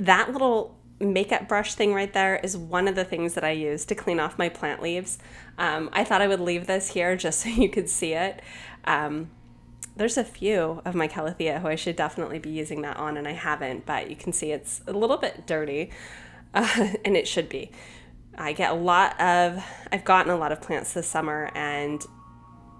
that little makeup brush thing right there is one of the things that I use to clean off my plant leaves. I thought I would leave this here just so you could see it. There's a few of my Calathea who I should definitely be using that on, and I haven't, but you can see it's a little bit dirty, and it should be. I've gotten a lot of plants this summer, and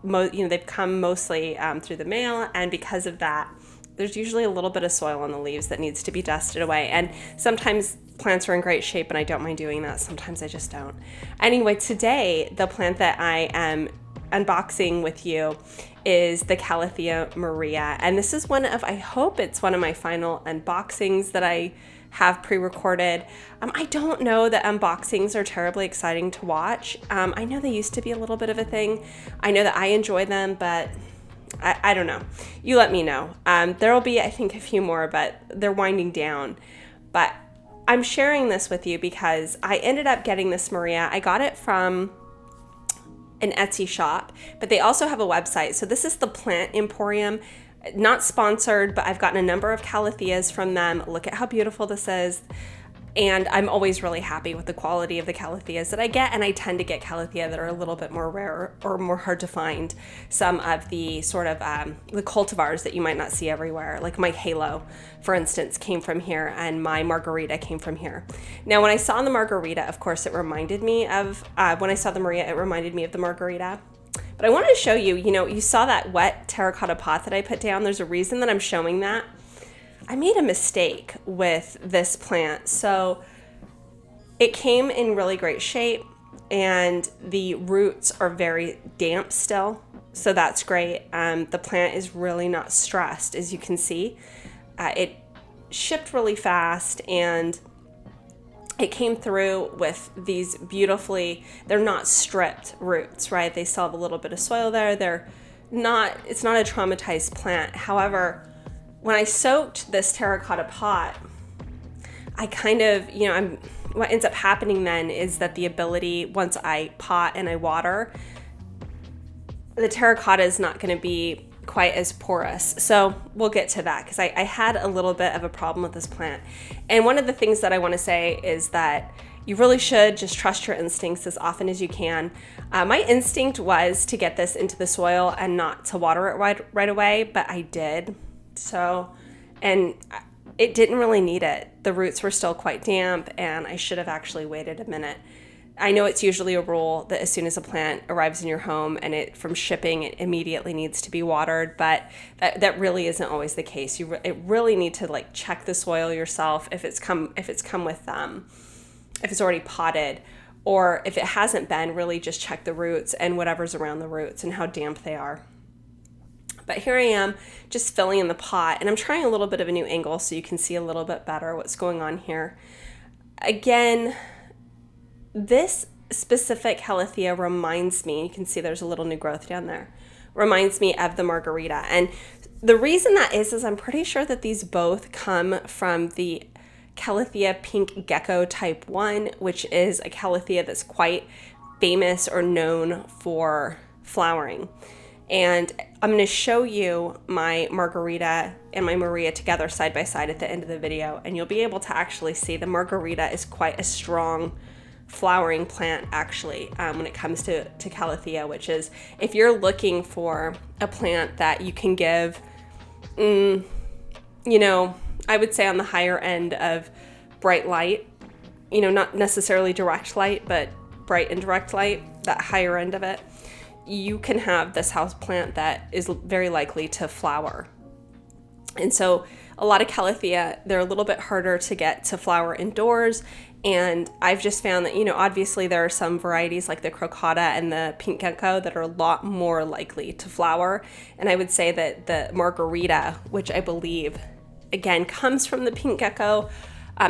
they've come mostly through the mail, and because of that, there's usually a little bit of soil on the leaves that needs to be dusted away. And sometimes plants are in great shape and I don't mind doing that. Sometimes I just don't. Anyway, today, the plant that I am unboxing with you is the Calathea Maria. And this is I hope it's one of my final unboxings that I have pre-recorded. I don't know that unboxings are terribly exciting to watch. I know they used to be a little bit of a thing. I know that I enjoy them, but I don't know. You let me know. There will be, I think, a few more, but they're winding down. But I'm sharing this with you because I ended up getting this Maria. I got it from an Etsy shop, but they also have a website. So this is the Plant Emporium. Not sponsored, but I've gotten a number of Calatheas from them. Look at how beautiful this is. And I'm always really happy with the quality of the Calatheas that I get, and I tend to get Calathea that are a little bit more rare or more hard to find. Some of the sort of the cultivars that you might not see everywhere, like my Halo, for instance, came from here, and my Margarita came from here. Now, when I saw the Margarita, of course, it reminded me of, when I saw the Maria, it reminded me of the Margarita. But I wanted to show you, you saw that wet terracotta pot that I put down. There's a reason that I'm showing that. I made a mistake with this plant. So it came in really great shape and the roots are very damp still. So that's great. The plant is really not stressed, as you can see. It shipped really fast and it came through with these they're not stripped roots, right? They still have a little bit of soil there. It's not a traumatized plant. However, when I soaked this terracotta pot, I kind of, what ends up happening then is that the ability, once I pot and I water, the terracotta is not going to be quite as porous. So we'll get to that because I had a little bit of a problem with this plant. And one of the things that I want to say is that you really should just trust your instincts as often as you can. My instinct was to get this into the soil and not to water it right away, but I did. So, and it didn't really need it. The roots were still quite damp and I should have actually waited a minute. I know it's usually a rule that as soon as a plant arrives in your home and from shipping, it immediately needs to be watered, but that really isn't always the case. It really need to check the soil yourself if it's come with if it's already potted, or if it hasn't been, really just check the roots and whatever's around the roots and how damp they are. But here I am just filling in the pot, and I'm trying a little bit of a new angle so you can see a little bit better what's going on here. Again, this specific Calathea reminds me, you can see there's a little new growth down there, reminds me of the Margarita. And the reason that is I'm pretty sure that these both come from the Calathea Pink Gecko Type 1, which is a Calathea that's quite famous or known for flowering. And I'm going to show you my Margarita and my Maria together side by side at the end of the video, and you'll be able to actually see the Margarita is quite a strong flowering plant actually when it comes to Calathea, which is, if you're looking for a plant that you can give, I would say on the higher end of bright light, not necessarily direct light, but bright and direct light, that higher end of it, you can have this house plant that is very likely to flower. And so a lot of Calathea, they're a little bit harder to get to flower indoors. And I've just found that, obviously there are some varieties like the Crocata and the Pink Gecko that are a lot more likely to flower. And I would say that the Margarita, which I believe, again, comes from the Pink Gecko,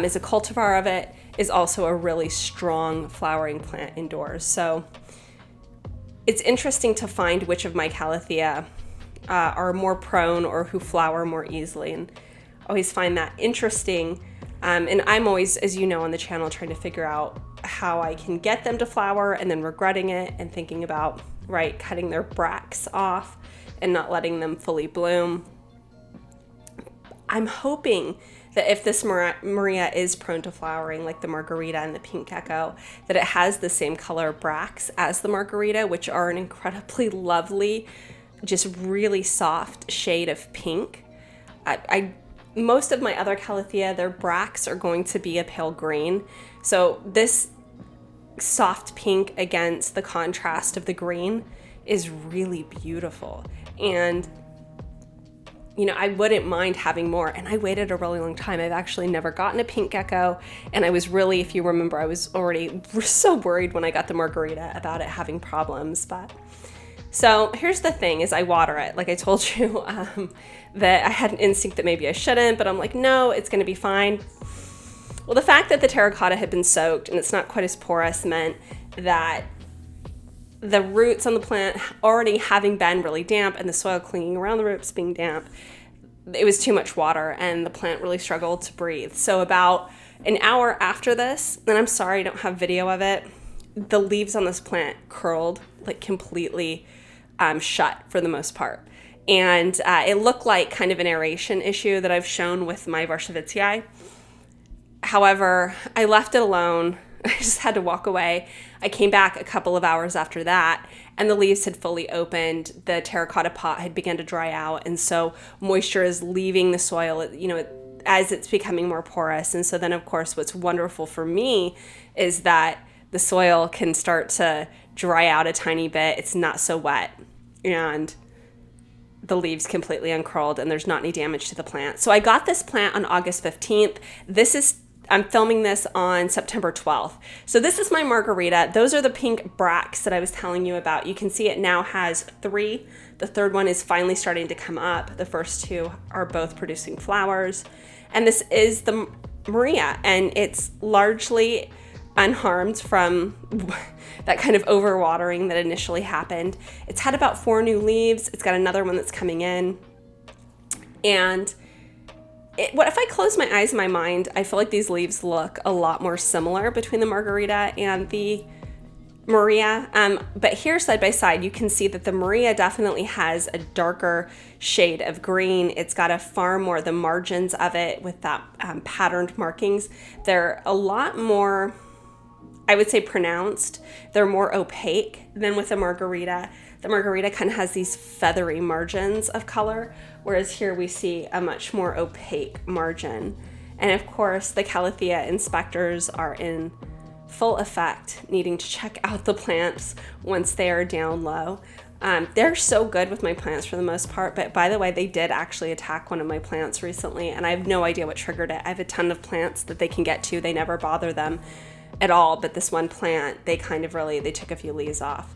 is a cultivar of it, is also a really strong flowering plant indoors. So it's interesting to find which of my Calathea are more prone or who flower more easily, and I always find that interesting. And I'm always, as you know, on the channel trying to figure out how I can get them to flower, and then regretting it and thinking about, cutting their bracts off and not letting them fully bloom. I'm hoping that if this Maria is prone to flowering like the Margarita and the pink gecko, that it has the same color bracts as the Margarita, which are an incredibly lovely, just really soft shade of pink. Most of my other Calathea, their bracts are going to be a pale green. So this soft pink against the contrast of the green is really beautiful. And you know, I wouldn't mind having more, and I waited a really long time. I've actually never gotten a pink gecko, and I was really, if you remember, I was already so worried when I got the Margarita about it having problems. But so here's the thing, is I water it. Like I told you, that I had an instinct that maybe I shouldn't, but I'm like, no, it's gonna be fine. Well, the fact that the terracotta had been soaked and it's not quite as porous meant that the roots on the plant already having been really damp and the soil clinging around the roots being damp, it was too much water and the plant really struggled to breathe. So about an hour after this, and I'm sorry I don't have video of it, the leaves on this plant curled like completely shut for the most part. And it looked like kind of an aeration issue that I've shown with my Varshavitsii. However, I left it alone. I just had to walk away. I came back a couple of hours after that, and the leaves had fully opened. The terracotta pot had begun to dry out, and so moisture is leaving the soil, you know, as it's becoming more porous. And so then, of course, what's wonderful for me is that the soil can start to dry out a tiny bit. It's not so wet, and the leaves completely uncurled, and there's not any damage to the plant. So I got this plant on August 15th. I'm filming this on September 12th. So this is my Margarita. Those are the pink bracts that I was telling you about. You can see it now has 3. The third one is finally starting to come up. The first 2 are both producing flowers. And this is the Maria, and it's largely unharmed from that kind of overwatering that initially happened. It's had about 4 new leaves. It's got another one that's coming in. And what if I close my eyes in my mind, I feel like these leaves look a lot more similar between the Margarita and the Maria. But here side by side, you can see that the Maria definitely has a darker shade of green. It's got a far more, the margins of it with that patterned markings, they're a lot more, I would say, pronounced. They're more opaque than with the Margarita. The Margarita kind of has these feathery margins of color, whereas here we see a much more opaque margin. And of course, the Calathea inspectors are in full effect, needing to check out the plants once they are down low. They're so good with my plants for the most part, but by the way, they did actually attack one of my plants recently, and I have no idea what triggered it. I have a ton of plants that they can get to. They never bother them at all, but this one plant, they took a few leaves off.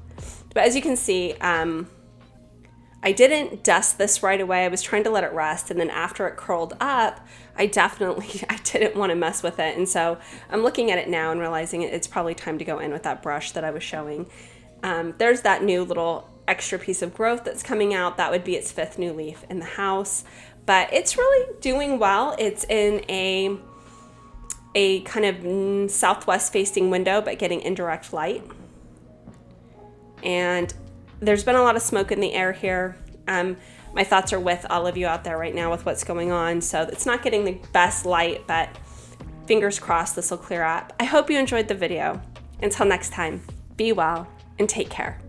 But as you can see, I didn't dust this right away. I was trying to let it rest, and then after it curled up, I didn't want to mess with it. And so I'm looking at it now and realizing it's probably time to go in with that brush that I was showing. There's that new little extra piece of growth that's coming out. That would be its 5th new leaf in the house, but it's really doing well. It's in a kind of southwest facing window, but getting indirect light. And there's been a lot of smoke in the air here. My thoughts are with all of you out there right now with what's going on. So it's not getting the best light, but fingers crossed this will clear up. I hope you enjoyed the video. Until next time, be well and take care.